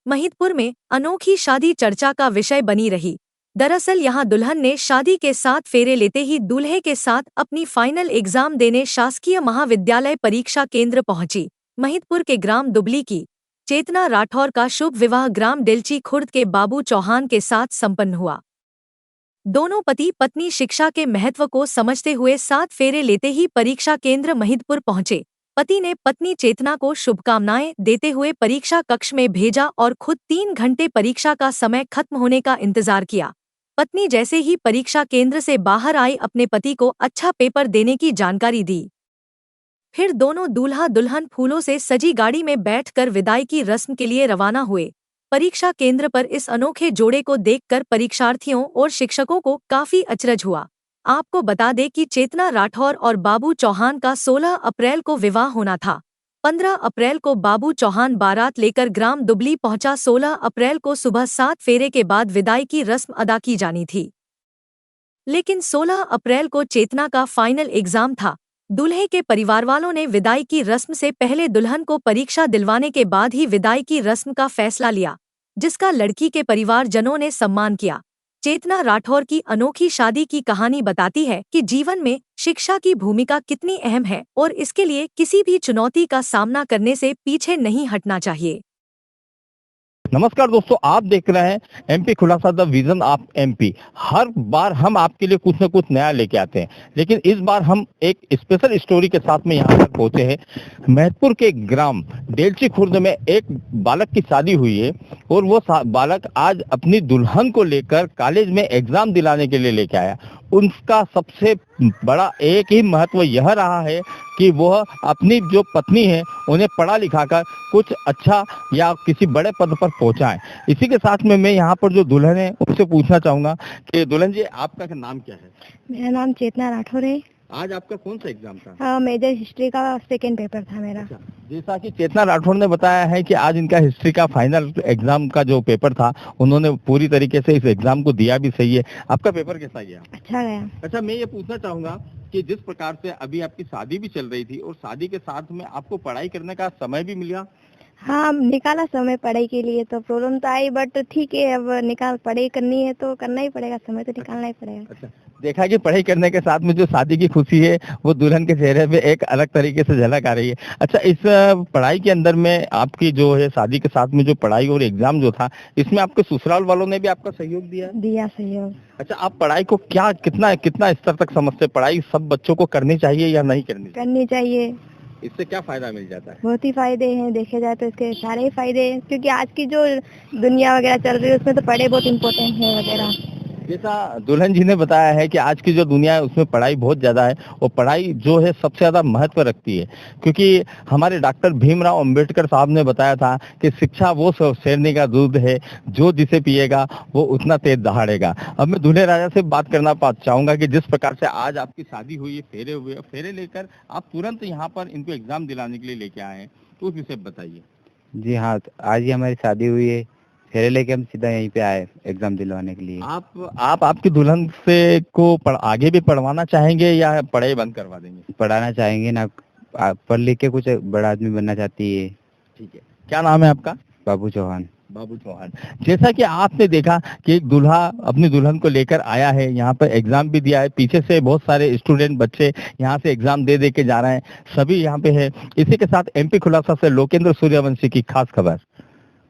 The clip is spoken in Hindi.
महिदपुर में अनोखी शादी चर्चा का विषय बनी रही। दरअसल यहां दुल्हन ने शादी के 7 फेरे लेते ही दूल्हे के साथ अपनी फाइनल एग्जाम देने शासकीय महाविद्यालय परीक्षा केंद्र पहुंची। महिदपुर के ग्राम दुबली की चेतना राठौर का शुभ विवाह ग्राम डेलची खुर्द के बाबू चौहान के साथ संपन्न हुआ। दोनों पति पत्नी शिक्षा के महत्व को समझते हुए 7 फेरे लेते ही परीक्षा केंद्र महिदपुर पहुंचे। पति ने पत्नी चेतना को शुभकामनाएं देते हुए परीक्षा कक्ष में भेजा और खुद 3 घंटे परीक्षा का समय खत्म होने का इंतजार किया। पत्नी जैसे ही परीक्षा केंद्र से बाहर आई अपने पति को अच्छा पेपर देने की जानकारी दी। फिर दोनों दूल्हा दुल्हन फूलों से सजी गाड़ी में बैठकर विदाई की रस्म के लिए रवाना हुए। परीक्षा केंद्र पर इस अनोखे जोड़े को देखकर परीक्षार्थियों और शिक्षकों को काफी अचरज हुआ। आपको बता दें कि चेतना राठौर और बाबू चौहान का 16 अप्रैल को विवाह होना था। 15 अप्रैल को बाबू चौहान बारात लेकर ग्राम दुबली पहुंचा। 16 अप्रैल को सुबह 7 फेरे के बाद विदाई की रस्म अदा की जानी थी, लेकिन 16 अप्रैल को चेतना का फाइनल एग्जाम था। दूल्हे के परिवार वालों ने विदाई की रस्म से पहले दुल्हन को परीक्षा दिलवाने के बाद ही विदाई की रस्म का फैसला लिया, जिसका लड़की के परिवारजनों ने सम्मान किया। चेतना राठौर की अनोखी शादी की कहानी बताती है कि जीवन में शिक्षा की भूमिका कितनी अहम है और इसके लिए किसी भी चुनौती का सामना करने से पीछे नहीं हटना चाहिए। नमस्कार दोस्तों, आप देख रहे हैं एमपी खुलासा द विजन ऑफ एमपी। हर बार हम आपके लिए कुछ न कुछ नया लेके आते हैं, लेकिन इस बार हम एक स्पेशल स्टोरी के साथ में यहाँ पर पहुंचे हैं। महिदपुर के ग्राम डेलची खुर्द में एक बालक की शादी हुई है और वो बालक आज अपनी दुल्हन को लेकर कॉलेज में एग्जाम दिलाने के लिए लेके आया। उनका सबसे बड़ा एक ही महत्व यह रहा है कि वह अपनी जो पत्नी है उन्हें पढ़ा लिखा कर कुछ अच्छा या किसी बड़े पद पर पहुंचाएं। इसी के साथ में मैं यहाँ पर जो दुल्हन है उनसे पूछना चाहूंगा कि दुल्हन जी, आपका नाम क्या है? मेरा नाम चेतना राठौर है। आज आपका कौन सा एग्जाम था? मेजर हिस्ट्री का सेकंड पेपर था मेरा। अच्छा, जैसा कि चेतना राठौर ने बताया है कि आज इनका हिस्ट्री का फाइनल एग्जाम का जो पेपर था, उन्होंने पूरी तरीके से इस एग्जाम को दिया भी सही है। आपका पेपर कैसा गया? अच्छा गया। अच्छा, मैं ये पूछना चाहूंगा कि जिस प्रकार से अभी आपकी शादी भी चल रही थी और शादी के साथ में आपको पढ़ाई करने का समय भी मिला। हाँ, निकाला समय पढ़ाई के लिए, तो प्रॉब्लम तो आई, बट ठीक है, अब पढ़ाई करनी है तो करना ही पड़ेगा, समय तो निकालना ही पड़ेगा। अच्छा, देखा कि पढ़ाई करने के साथ में जो शादी की खुशी है वो दुल्हन के चेहरे पे एक अलग तरीके से झलक आ रही है। अच्छा, इस पढ़ाई के अंदर में आपकी जो है शादी के साथ में जो पढ़ाई और एग्जाम जो था, इसमें आपके ससुराल वालों ने भी आपका सहयोग दिया सहयोग। अच्छा, आप पढ़ाई को क्या कितना स्तर तक समझते? पढ़ाई सब बच्चों को करनी चाहिए या नहीं करनी चाहिए? इससे क्या फायदा मिल जाता है? बहुत ही फायदे हैं, देखे जाए तो इसके सारे ही फायदे हैं, क्योंकि आज की जो दुनिया वगैरह चल रही है उसमें तो पढ़ाई बहुत इम्पोर्टेंट है वगैरह। जैसा दुल्हन जी ने बताया है कि आज की जो दुनिया है उसमें पढ़ाई बहुत ज्यादा है और पढ़ाई जो है सबसे ज्यादा महत्व रखती है, क्योंकि हमारे डॉक्टर भीमराव अंबेडकर साहब ने बताया था कि शिक्षा वो शेरनी का दूध है, जो जिसे पिएगा वो उतना तेज दहाड़ेगा। अब मैं दूल्हे राजा से बात करना चाहूंगा कि जिस प्रकार से आज आपकी शादी हुई है, फेरे हुए, फेरे लेकर आप तुरंत यहाँ पर इनको एग्जाम दिलाने के लिए लेके आए हैं, तो उस विषय बताइए। जी हाँ, आज ही हमारी शादी हुई है, फेरे लेके हम सीधा यहीं पे आए एग्जाम दिलवाने के लिए। आप आपकी दुल्हन से को आगे भी पढ़वाना चाहेंगे या पढ़ाई बंद करवा देंगे? पढ़ाना चाहेंगे ना, पढ़ लिख के कुछ बड़ा आदमी बनना चाहती है। ठीक है, क्या नाम है आपका? बाबू चौहान। बाबू चौहान, जैसा कि आपने देखा कि एक दूल्हा अपनी दुल्हन को लेकर आया है, यहाँ पर एग्जाम भी दिया है, पीछे से बहुत सारे स्टूडेंट बच्चे यहाँ से एग्जाम दे के जा रहे हैं, सभी यहाँ पे है। इसी के साथ एमपी खुलासा से लोकेंद्र सूर्यवंशी की खास खबर।